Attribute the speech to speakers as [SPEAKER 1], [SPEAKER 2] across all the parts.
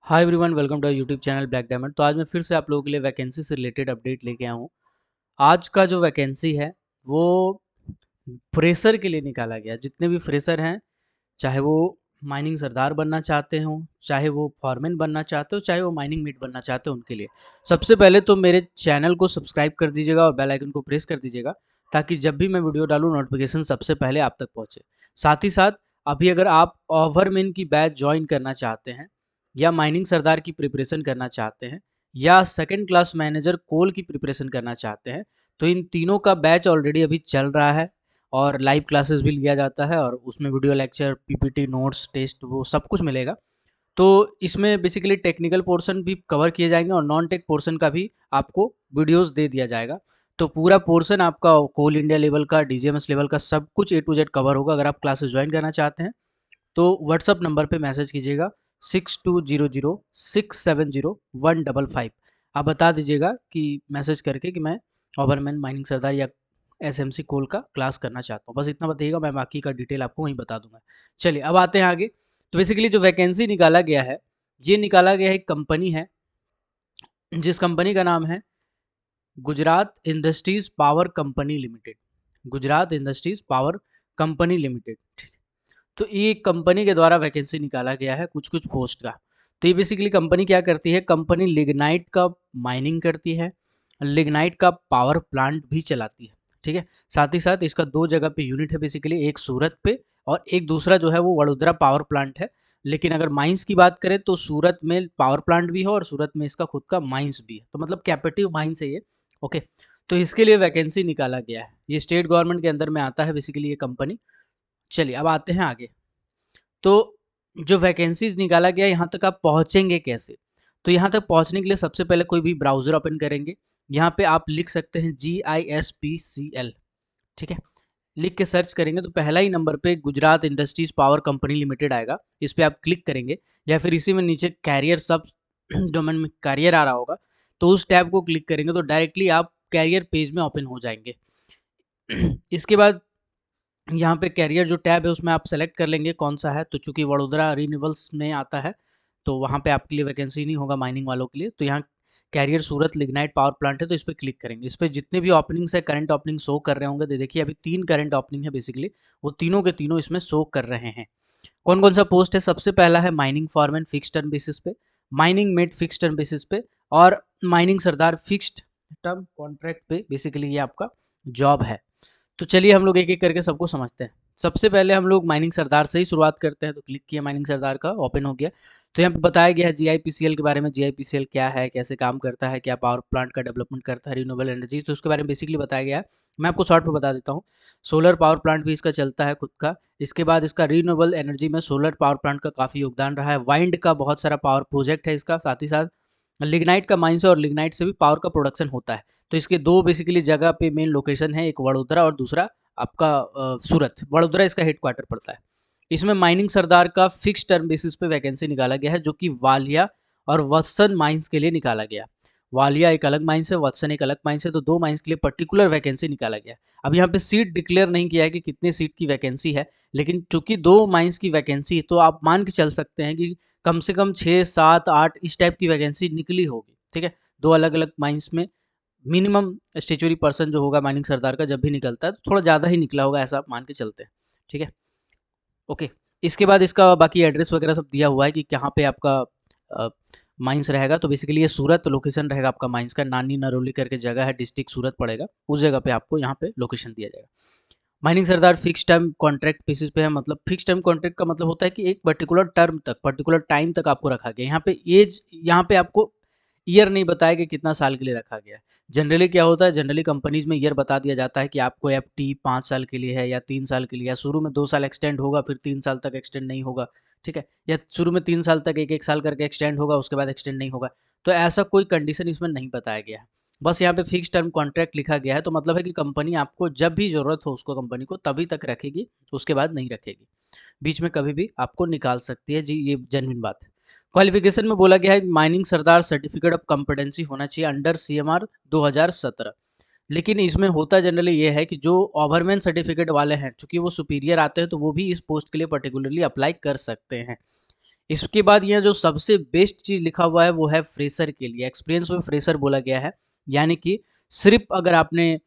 [SPEAKER 1] Hi everyone, welcome to YouTube channel Black Diamond. तो आज मैं फिर से आप लोगों के लिए वैकेंसी से रिलेटेड अपडेट लेके आया हूँ। आज का जो वैकेंसी है वो फ्रेशर के लिए निकाला गया। जितने भी फ्रेशर हैं, चाहे वो माइनिंग सरदार बनना चाहते हो, चाहे वो फॉरमैन बनना चाहते हो, चाहे वो माइनिंग मीट बनना चाहते हो, उनके लिए सबसे पहले तो मेरे चैनल को सब्सक्राइब कर दीजिएगा और बेल आइकन को प्रेस कर दीजिएगा, ताकि जब भी मैं वीडियो डालूँ नोटिफिकेशन सबसे पहले आप तक पहुँचे। साथ ही साथ अभी अगर आप ओवरमैन की बैच ज्वाइन करना चाहते हैं, या माइनिंग सरदार की प्रिपरेशन करना चाहते हैं, या सेकंड क्लास मैनेजर कोल की प्रिपरेशन करना चाहते हैं, तो इन तीनों का बैच ऑलरेडी अभी चल रहा है और लाइव क्लासेस भी लिया जाता है और उसमें video lecture, PPT, notes, test, वो सब कुछ मिलेगा। तो इसमें बेसिकली टेक्निकल पोर्शन भी कवर किए जाएंगे और नॉन टेक पोर्शन का भी आपको वीडियोस दे दिया जाएगा। तो पूरा पोर्शन आपका कोल इंडिया लेवल का, डीजीएमएस लेवल का सब कुछ ए टू जेड कवर होगा। अगर आप क्लासेस ज्वाइन करना चाहते हैं तो व्हाट्सअप नंबर पे मैसेज कीजिएगा 6200 670 155। आप बता दीजिएगा कि मैसेज करके कि मैं ओवरमैन, माइनिंग सरदार या एसएमसी कोल का क्लास करना चाहता हूँ। बस इतना बताइएगा, मैं बाकी का डिटेल आपको वहीं बता दूंगा। चलिए अब आते हैं आगे। तो बेसिकली जो वैकेंसी निकाला गया है, ये निकाला गया एक कंपनी है, जिस कंपनी का नाम है Gujarat industries power company limited. Gujarat industries power company limited. तो ये कंपनी के द्वारा वैकेंसी निकाला गया है कुछ कुछ पोस्ट का। तो ये बेसिकली कंपनी क्या करती है, कंपनी लिग्नाइट का माइनिंग करती है, लिग्नाइट का पावर प्लांट भी चलाती है। ठीक है, साथ ही साथ इसका दो जगह पे यूनिट है बेसिकली, एक सूरत पे और एक दूसरा जो है वो वडोदरा पावर प्लांट है। लेकिन अगर माइंस की बात करें तो सूरत में पावर प्लांट भी है और सूरत में इसका खुद का माइंस भी है। तो मतलब कैपेटिव माइंस है ये। ओके, तो इसके लिए वैकेंसी निकाला गया है। ये स्टेट गवर्नमेंट के अंदर में आता है बेसिकली ये कंपनी। चलिए अब आते हैं आगे। तो जो वैकेंसीज निकाला गया, यहाँ तक आप पहुँचेंगे कैसे? तो यहाँ तक पहुँचने के लिए सबसे पहले कोई भी ब्राउज़र ओपन करेंगे। यहाँ पे आप लिख सकते हैं GISPCL। ठीक है, लिख के सर्च करेंगे तो पहला ही नंबर पे Gujarat industries power company limited आएगा। इस पे आप क्लिक करेंगे, या फिर इसी में नीचे कैरियर सब डोमेन में कैरियर आ रहा होगा, तो उस टैब को क्लिक करेंगे तो डायरेक्टली आप कैरियर पेज में ओपन हो जाएंगे। इसके बाद यहाँ पे कैरियर जो टैब है उसमें आप सेलेक्ट कर लेंगे कौन सा है। तो चूंकि वडोदरा रिन्यूएबल्स में आता है तो वहाँ पे आपके लिए वैकेंसी नहीं होगा माइनिंग वालों के लिए। तो यहाँ कैरियर सूरत लिग्नाइट पावर प्लांट है, तो इस पर क्लिक करेंगे। इस पर जितने भी ओपनिंग्स है, करंट ओपनिंग शो कर रहे होंगे। देखिए अभी 3 करंट ओपनिंग है बेसिकली, वो तीनों के तीनों इसमें शो कर रहे हैं। कौन कौन सा पोस्ट है? सबसे पहला है mining foreman fix term basis पे, mining mate fix term basis पे, और माइनिंग सरदार फिक्स्ड टर्म कॉन्ट्रैक्ट पे बेसिकली ये आपका जॉब है। तो चलिए हम लोग एक एक करके सबको समझते हैं। सबसे पहले हम लोग माइनिंग सरदार से ही शुरुआत करते हैं। तो क्लिक किया माइनिंग सरदार का, ओपन हो गया। तो यहाँ पे बताया गया है जीआईपीसीएल के बारे में। जीआईपीसीएल क्या है, कैसे काम करता है, क्या पावर प्लांट का डेवलपमेंट करता है, रिन्यूएबल एनर्जी, तो उसके बारे में बेसिकली बताया गया है। मैं आपको शॉर्ट में बता देता हूँ। सोलर पावर प्लांट भी इसका चलता है खुद का। इसके बाद इसका रिन्यूएबल एनर्जी में सोलर पावर प्लांट का काफ़ी योगदान रहा है। वाइंड का बहुत सारा पावर प्रोजेक्ट है इसका। साथ ही साथ लिग्नाइट का माइन से और लिग्नाइट से भी पावर का प्रोडक्शन होता है। तो इसके दो बेसिकली जगह पे मेन लोकेशन है, एक वडोदरा और दूसरा आपका सूरत। वडोदरा इसका हेडक्वार्टर पड़ता है। इसमें माइनिंग सरदार का फिक्स टर्म बेसिस पे वैकेंसी निकाला गया है, जो कि वालिया और वत्सन माइंस के लिए निकाला गया। वालिया एक अलग माइंस है, वत्सन एक अलग माइंस है, तो दो माइंस के लिए पर्टिकुलर वैकेंसी निकाला गया। अब यहाँ पे सीट डिक्लेयर नहीं किया है कि कितने सीट की वैकेंसी है, लेकिन चूंकि दो माइंस की वैकेंसी है तो आप मान के चल सकते हैं कि कम से कम 6 7 8 इस टाइप की वैकेंसी निकली होगी। ठीक है, दो अलग अलग माइंस में मिनिमम स्टेचुरी पर्सन जो होगा माइनिंग सरदार का जब भी निकलता है तो थोड़ा ज़्यादा ही निकला होगा, ऐसा आप मान के चलते हैं। ठीक है, ओके। इसके बाद इसका बाकी एड्रेस वगैरह सब दिया हुआ है कि कहाँ पे आपका माइंस रहेगा। तो बेसिकली ये सूरत लोकेशन रहेगा आपका माइंस का। नानी नरोली करके जगह है, डिस्ट्रिक्ट सूरत पड़ेगा, उस जगह पे आपको यहाँ पे लोकेशन दिया जाएगा। माइनिंग सरदार फिक्स टर्म कॉन्ट्रैक्ट बेसिस पे है। मतलब फिक्स टर्म कॉन्ट्रैक्ट का मतलब होता है कि एक पर्टिकुलर टर्म तक, पर्टिकुलर टाइम तक आपको रखा गया। यहाँ पे एज, यहाँ पे आपको ईयर नहीं बताया कि कितना साल के लिए रखा गया है। जनरली क्या होता है, जनरली कंपनीज में ईयर बता दिया जाता है कि आपको एफटी 5 साल के लिए है या 3 साल के लिए, या शुरू में 2 साल एक्सटेंड होगा फिर 3 साल तक एक्सटेंड नहीं होगा। ठीक है, या शुरू में 3 साल तक एक एक साल करके एक्सटेंड होगा, उसके बाद एक्सटेंड नहीं होगा। तो ऐसा कोई कंडीशन इसमें नहीं बताया गया है। बस यहाँ पे फिक्स टर्म कॉन्ट्रैक्ट लिखा गया है, तो मतलब है कि कंपनी आपको जब भी ज़रूरत हो उसको, कंपनी को तभी तक रखेगी, उसके बाद नहीं रखेगी। बीच में कभी भी आपको निकाल सकती है जी, ये जेन्युइन बात है। क्वालिफिकेशन में बोला गया है mining Sardar certificate of competency होना चाहिए अंडर सीएमआर 2017। लेकिन इसमें होता जनरली ये है कि जो ओवरमैन सर्टिफिकेट वाले हैं, चूंकि वो सुपीरियर आते हैं, तो वो भी इस पोस्ट के लिए पर्टिकुलरली अप्लाई कर सकते हैं। इसके बाद यह जो सबसे बेस्ट चीज़ लिखा हुआ है वो है फ्रेशर के लिए, एक्सपीरियंस में फ्रेशर बोला गया है, यानी कि सिर्फ अगर आपने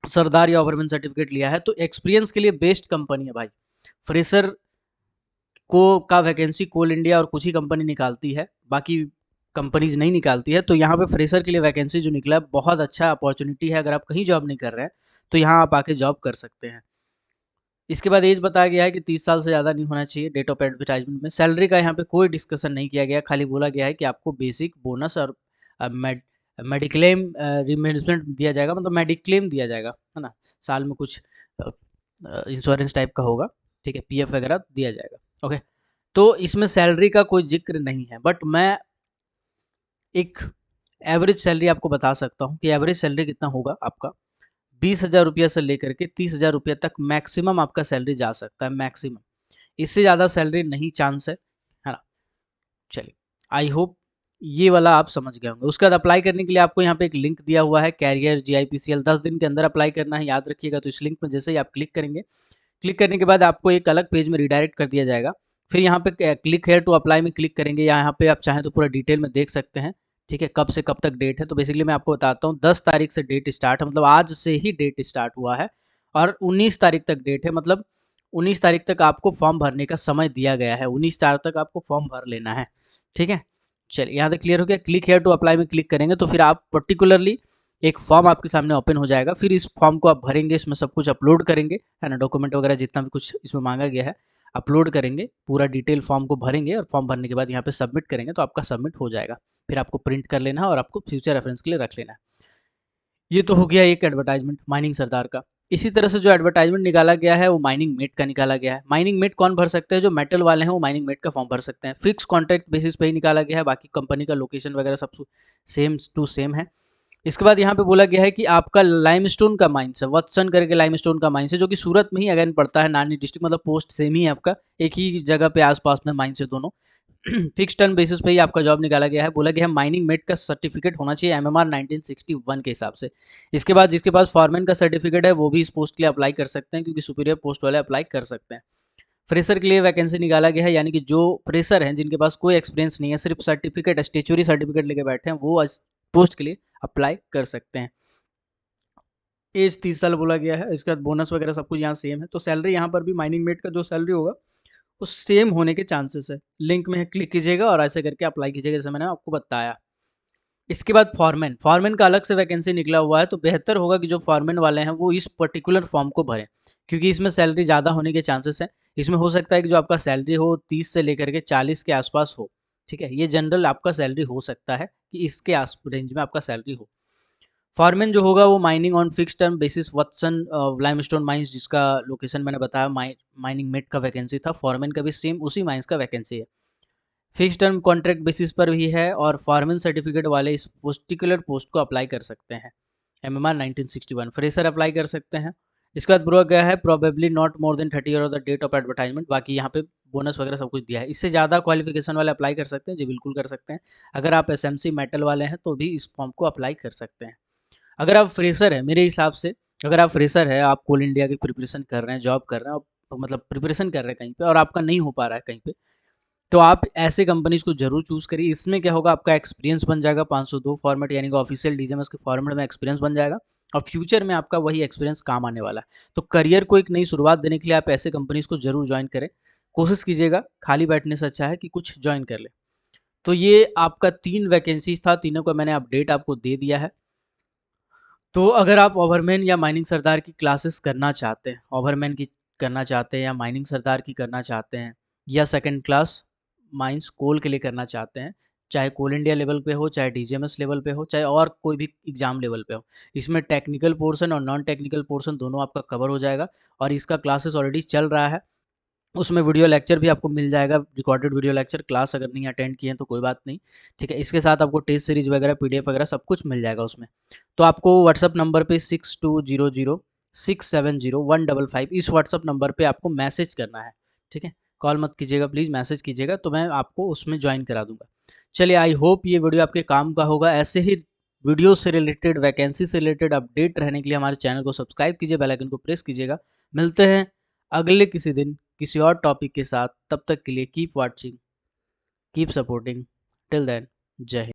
[SPEAKER 1] सरदार या ओवरमैन सर्टिफिकेट लिया है तो एक्सपीरियंस के लिए बेस्ट कंपनी है भाई। फ्रेशर को का वैकेंसी कोल इंडिया और कुछ ही कंपनी निकालती है, बाकी कंपनीज नहीं निकालती है। तो यहाँ पे फ्रेशर के लिए वैकेंसी जो निकला है बहुत अच्छा अपॉर्चुनिटी है, अगर आप कहीं जॉब नहीं कर रहे हैं तो यहाँ आप आके जॉब कर सकते हैं। इसके बाद एज बताया गया है कि 30 साल से ज़्यादा नहीं होना चाहिए डेट ऑफ एडवर्टाइजमेंट में। सैलरी का यहाँ पे कोई डिस्कशन नहीं किया गया, खाली बोला गया है कि आपको बेसिक बोनस और मेडिक्लेम रिमेंबर्समेंट दिया जाएगा, मतलब मेडिक्लेम दिया जाएगा, है ना, साल में कुछ इंश्योरेंस टाइप का होगा, ठीक है, पीएफ वगैरह दिया जाएगा। ओके, तो इसमें सैलरी का कोई जिक्र नहीं है, बट मैं एक एवरेज सैलरी आपको बता सकता हूँ कि एवरेज सैलरी कितना होगा आपका। 20,000 रुपया से लेकर के 30,000 रुपया तक मैक्सिमम आपका सैलरी जा सकता है, मैक्सिमम। इससे ज़्यादा सैलरी नहीं चांस है ना। चलिए, आई होप ये वाला आप समझ गए होंगे। उसके बाद अप्लाई करने के लिए आपको यहाँ पे एक लिंक दिया हुआ है, कैरियर GIPCL, 10 दिन के अंदर अप्लाई करना है, याद रखिएगा। तो इस लिंक में जैसे ही आप क्लिक करेंगे, क्लिक करने के बाद आपको एक अलग पेज में रिडायरेक्ट कर दिया जाएगा। फिर यहाँ पे क्लिक हेयर टू अप्लाई में क्लिक करेंगे, यहाँ पे आप चाहें तो पूरा डिटेल में देख सकते हैं, ठीक है, कब से कब तक डेट है। तो बेसिकली मैं आपको बताता हूँ, 10 तारीख से डेट स्टार्ट है, मतलब आज से ही डेट स्टार्ट हुआ है, और 19 तारीख तक डेट है, मतलब 19 तारीख तक आपको फॉर्म भरने का समय दिया गया है, 19/4 तक आपको फॉर्म भर लेना है, ठीक है। चलिए, यहाँ तक क्लियर हो गया। क्लिक हेयर टू अप्लाई में क्लिक करेंगे तो फिर आप पर्टिकुलरली एक फॉर्म आपके सामने ओपन हो जाएगा। फिर इस फॉर्म को आप भरेंगे, इसमें सब कुछ अपलोड करेंगे, है ना, डॉक्यूमेंट वगैरह जितना भी कुछ इसमें मांगा गया है अपलोड करेंगे, पूरा डिटेल फॉर्म को भरेंगे, और फॉर्म भरने के बाद यहाँ पे सबमिट करेंगे तो आपका सबमिट हो जाएगा। फिर आपको प्रिंट कर लेना है और आपको फ्यूचर रेफरेंस के लिए रख लेना है। ये तो हो गया एक एडवर्टाइजमेंट माइनिंग सरदार का। इसी तरह से जो एडवर्टाइजमेंट निकाला गया है वो माइनिंग मेट का निकाला गया है। माइनिंग मेट कौन भर सकते हैं? जो मेटल वाले हैं वो माइनिंग मेट का फॉर्म भर सकते हैं। फिक्स कॉन्ट्रैक्ट बेसिस पे ही निकाला गया है, बाकी कंपनी का लोकेशन वगैरह सब सेम टू सेम है। इसके बाद यहाँ पे बोला गया है कि आपका लाइमस्टोन का माइंस है, वत्सन करके लाइमस्टोन का माइंस है, जो कि सूरत में ही अगेन पड़ता है, नानी डिस्ट्रिक्ट, मतलब पोस्ट सेम ही है आपका, एक ही जगह पे आसपास में माइंस है दोनों। फिक्स टर्म बेसिस पे ही आपका जॉब निकाला गया है। बोला गया है माइनिंग मेट का सर्टिफिकेट होना चाहिए MMR 1961 के हिसाब से। इसके बाद जिसके पास फॉरमैन का सर्टिफिकेट है वो भी इस पोस्ट के लिए अप्लाई कर सकते हैं, क्योंकि सुपीरियर पोस्ट वाले अप्लाई कर सकते हैं। फ्रेशर के लिए वैकेंसी निकाला गया है, यानी कि जो फ्रेशर हैं जिनके पास कोई एक्सपीरियंस नहीं है, सिर्फ सर्टिफिकेट, स्टेचुरी सर्टिफिकेट लेके बैठे हैं, वो पोस्ट के लिए अप्लाई कर सकते हैं। एज 30 साल बोला गया है। इसके बाद बोनस वगैरह सब कुछ यहाँ सेम है। तो सैलरी यहाँ पर भी माइनिंग मेट का जो सैलरी होगा वो सेम होने के चांसेस है। लिंक में क्लिक कीजिएगा और ऐसे करके अप्लाई कीजिएगा, जैसे मैंने आपको बताया। इसके बाद फॉरमैन, फॉरमैन का अलग से वैकेंसी निकला हुआ है, तो बेहतर होगा कि जो फॉरमैन वाले हैं वो इस पर्टिकुलर फॉर्म को भरें, क्योंकि इसमें सैलरी ज़्यादा होने के चांसेस हैं। इसमें हो सकता है कि जो आपका सैलरी हो 30 से लेकर के 40 के आसपास हो, ठीक है, ये जनरल आपका सैलरी हो सकता है कि इसके रेंज में आपका सैलरी हो। फॉरमैन जो होगा वो mining on fix term basis वत्सन लाइमस्टोन माइंस, जिसका लोकेशन मैंने बताया, माइनिंग मेट का वैकेंसी था, फॉरमैन का भी सेम उसी माइंस का वैकेंसी है। फिक्स टर्म कॉन्ट्रैक्ट बेसिस पर भी है, और फॉरमैन सर्टिफिकेट वाले इस पर्टिकुलर पोस्ट को अप्लाई कर सकते हैं। MMR 1961 फ्रेशर अप्लाई कर सकते हैं। इसके बाद बोला गया है probably not more than 30 year of the date of advertisement. बाकी यहाँ पे बोनस वगैरह सब कुछ दिया है। इससे ज़्यादा क्वालिफिकेशन वाले अप्लाई कर सकते हैं, जी बिल्कुल कर सकते हैं। अगर आप SMC मेटल वाले हैं तो भी इस फॉर्म को अप्लाई कर सकते हैं। अगर आप फ्रेशर हैं, मेरे हिसाब से अगर आप फ्रेशर है, आप कोल इंडिया की प्रिपरेशन कर रहे हैं, जॉब कर रहे हैं, मतलब प्रिपरेशन कर रहे हैं कहीं पे, और आपका नहीं हो पा रहा है कहीं पे, तो आप ऐसे कंपनीज को जरूर चूज करिए। इसमें क्या होगा, आपका एक्सपीरियंस बन जाएगा 502 फॉर्मेट, यानी कि ऑफिशियल DGMS के फॉर्मेट में एक्सपीरियंस बन जाएगा, और फ्यूचर में आपका वही एक्सपीरियंस काम आने वाला है। तो करियर को एक नई शुरुआत देने के लिए आप ऐसे कंपनीज को जरूर ज्वाइन करें। कोशिश कीजिएगा, खाली बैठने से अच्छा है कि कुछ ज्वाइन कर ले। तो ये आपका 3 वैकेंसीज था, तीनों का मैंने अपडेट आपको दे दिया है। तो अगर आप ओवरमैन या माइनिंग सरदार की क्लासेस करना चाहते हैं, ओवरमैन की करना चाहते हैं या माइनिंग सरदार की करना चाहते हैं, या सेकंड क्लास माइंस कोल के लिए करना चाहते हैं, चाहे कोल इंडिया लेवल पे हो, चाहे DGMS लेवल पे हो, चाहे और कोई भी एग्ज़ाम लेवल पे हो, इसमें टेक्निकल पोर्शन और नॉन टेक्निकल पोर्शन दोनों आपका कवर हो जाएगा। और इसका क्लासेस ऑलरेडी चल रहा है, उसमें वीडियो लेक्चर भी आपको मिल जाएगा, रिकॉर्डेड वीडियो लेक्चर। क्लास अगर नहीं अटेंड किए हैं तो कोई बात नहीं, ठीक है। इसके साथ आपको टेस्ट सीरीज वगैरह PDF वगैरह सब कुछ मिल जाएगा उसमें। तो आपको व्हाट्सअप नंबर पे 6200670155 इस व्हाट्सअप नंबर पे आपको मैसेज करना है, ठीक है। कॉल मत कीजिएगा प्लीज़, मैसेज कीजिएगा, तो मैं आपको उसमें ज्वाइन करा दूंगा। चलिए, आई होप ये वीडियो आपके काम का होगा। ऐसे ही वीडियो से रिलेटेड, वैकेंसी से रिलेटेड अपडेट रहने के लिए हमारे चैनल को सब्सक्राइब कीजिए, बेल आइकन को प्रेस कीजिएगा। मिलते हैं अगले किसी दिन किसी और टॉपिक के साथ, तब तक के लिए keep watching. Keep supporting. Till then, जय हिंद।